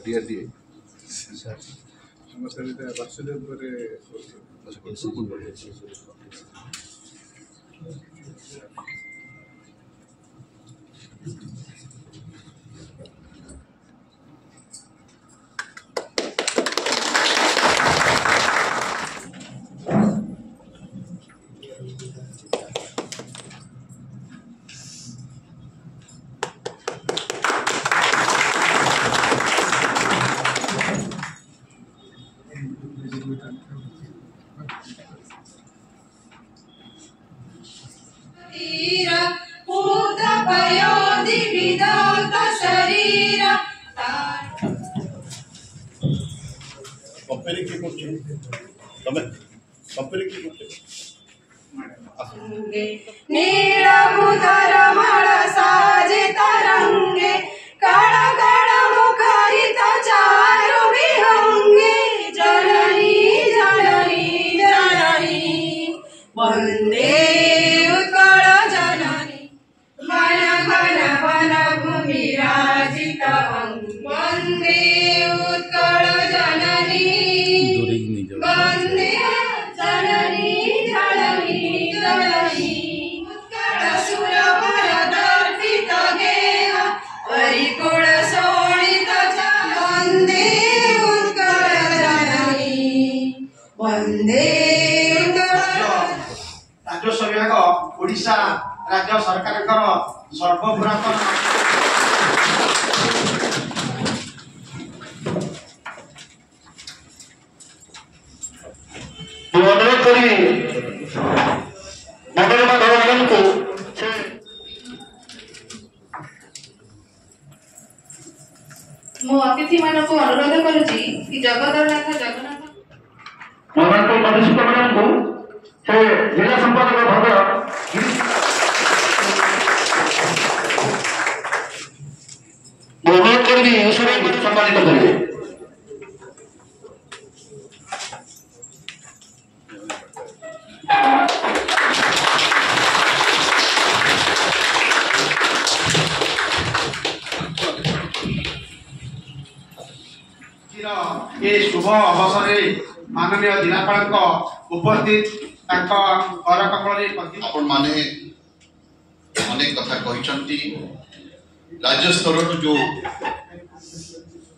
DRDA नीलभूतरमण साजे तरंगे कण कण मुखरित चारु विहंगे जननी जननी जननी वंदे उत्कल जननी घन घन वन भूमि राजित वंदे उत्कल जननी वंदे जननी जननी जननी उत्कल सुरवर दर्पित गेह परिकुल शोणित वंदे उत्कल जननी वंदे राजस्व विभाग ओडिशा राज्य सरकार सर्वपुरातन अनुरोध करी नगरमा भगवान को मो अतिथि मान को अनुरोध करुची कि जगदरनाथ जगन्नाथ भगवान को प्रतिष्ठित करने को से जिला संपादक भद्र अनुरोध करी ईश्वर सम्मानित करेंगे ये शुभ अवसर माननीय जिलापाल उपस्थित आपण माने अनेक कथा कहते राज्य स्तर जो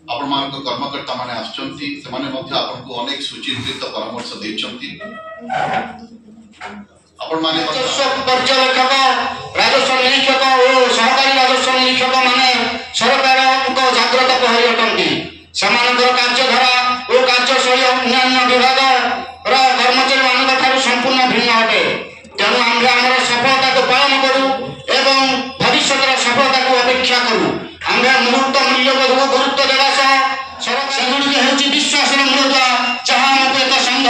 आपण मान कर्मकर्ता माने आछंती से माने मध्य आपण को अनेक सुचिंतित परामर्श देछंती आपण माने पर्यवेक्षक राजस्व निरीक्षक और सहकारी राजस्व निरीक्षक माने सरकार को जागृत प्रहरी अटंती समानकर कार्यधारा और कार्यशैली अन्य विभाग कर्मचारी मान संपूर्ण भिन्न अटे तेणु आम सफलता को पालन करूँ एवं भविष्य सफलता को अपेक्षा करूँ आम मुहूर्त मूल्यबोध को गुरुत्व देवा सेगुड़ी विश्वास मूलद्वारा जहाँ आमको एक संघ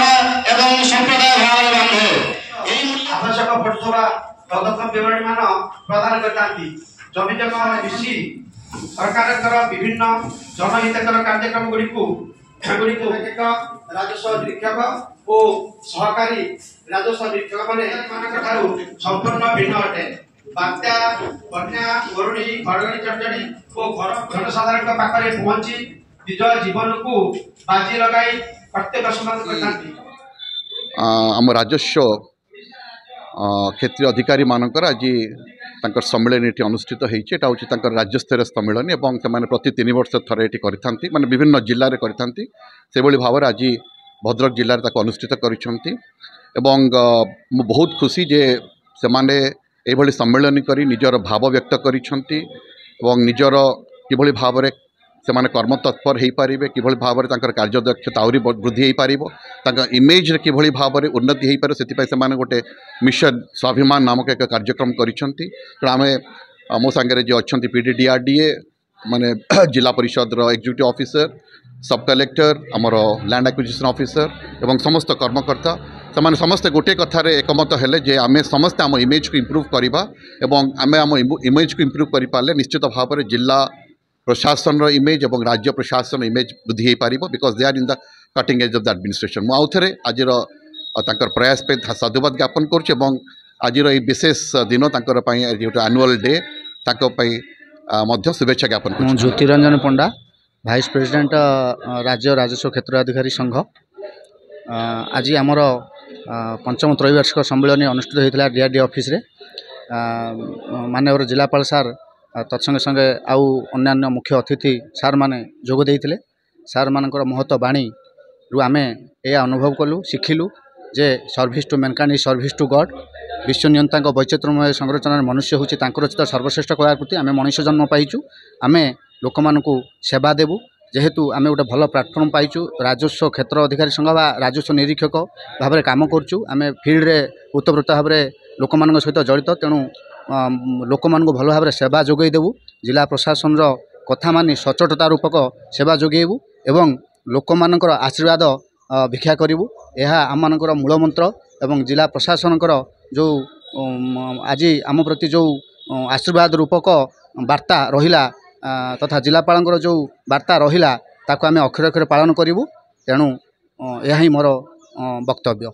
एवं संप्रदाय भाव बांधे आवश्यक पड़ुवा पदक्षेप विवरणी मान प्रदान करती जमिजक मिशी सरकार विभिन्न जनहितकर कार्यक्रम गुड़िक राजस्व निरीक्षक और सहकारी राजस्व निरीक्षक माने संपूर्ण भिन्न अटे बात्या बन्या मरुड़ी घड़घड़ी चढ़चढ़ी और जनसाधारण पाखे पहुंची निज जीवन को बाजी लगाई कर्तव्य समाप्त करती आम राजस्व क्षेत्रीय अधिकारी मानकर आज तांकर सम्मेलन ये अनुष्ठित होती हूँ राज्यस्तरीय सम्मेलन और से प्रति 3 वर्ष थे ये करते माने विभिन्न जिले में करते भाव में आज भद्रक जिले में अनुष्ठित कर बहुत खुशी जे से माने ये सम्मेलन कर निजर भाव व्यक्त कर निजर कि भाव में से कर्म तत्पर हो पारे कि भाव में कार्यदक्षता आहरी वृद्धि हो पार इमेज कि भाव में उन्नति हो पारे से गोटे मिशन स्वाभिमान नामक एक कार्यक्रम करें मो सांगे जो अच्छा PDDRDA माने जिला परिषद एग्जीक्यूटिव ऑफिसर सब कलेक्टर आमर लैंड एक्विजिशन ऑफिसर एवं समस्त कर्मकर्ता से समस्ते गोटे कथार एकमत हेले जे आमे समस्ते आम इमेज को इम्प्रूव करवा एवं आमे आम इमेज को इम्प्रूव कर पारे निश्चित भाव में जिला प्रशासन इमेज और राज्य प्रशासन इमेज वृद्धि हो पार because they are in the cutting edge of the administration मु आउ थे आज प्रयास पे साधुवाद ज्ञापन करुँच आज विशेष दिन जो एनुअल डे शुभेच्छा ज्ञापन ज्योतिरंजन पंडा भाइस प्रेसिडेंट राज्य राजस्व क्षेत्र अधिकारी संघ आज आमर पंचम त्रैवार्षिक सम्मेलन अनुष्ठित होता डीआरडी ऑफिस रे माननीय जिलापाल सार तत्संगे संगे आउ अन्यान्य मुख्य अतिथि सार माने जोग देइथिले। सार मानकर महत्व बाणी रु आमे ए अनुभव कलु शिखिलु जे service to mankind is service to God. विश्वनियंता वैचित्रमय संरचना मनुष्य होची तांकर रचित सर्वश्रेष्ठ कलाकृति। आमे मनुष्य जन्म पाइचु, आमे लोक मानकु सेवा देबु जेहेतु आमे गोटे भल प्लाटफर्म पाइचु। राजस्व क्षेत्र अधिकारी संघ बा राजस्व निरीक्षक भाव में काम करचु। आमे फील्ड रे उत्तप्रत भाव में लोक मान सहित जड़ित, तेणु लोक मानकु भल भाव में सेवा जोगई देबु। जिला प्रशासन रो कथा मानि सचोटता रूपक सेवा जोगेबु एवं लोक मानकर आशीर्वाद भिक्षा करिबु। एहा आम मानकर मूल मंत्र एवं जिला प्रशासन जो आज आम प्रति जो आशीर्वाद रूपक वार्ता रहिला तथा जिलापाल जो वार्ता रहिला ताको आमे अक्षर अक्षर पालन करिबु। तेणु यह ही मोर वक्तव्य।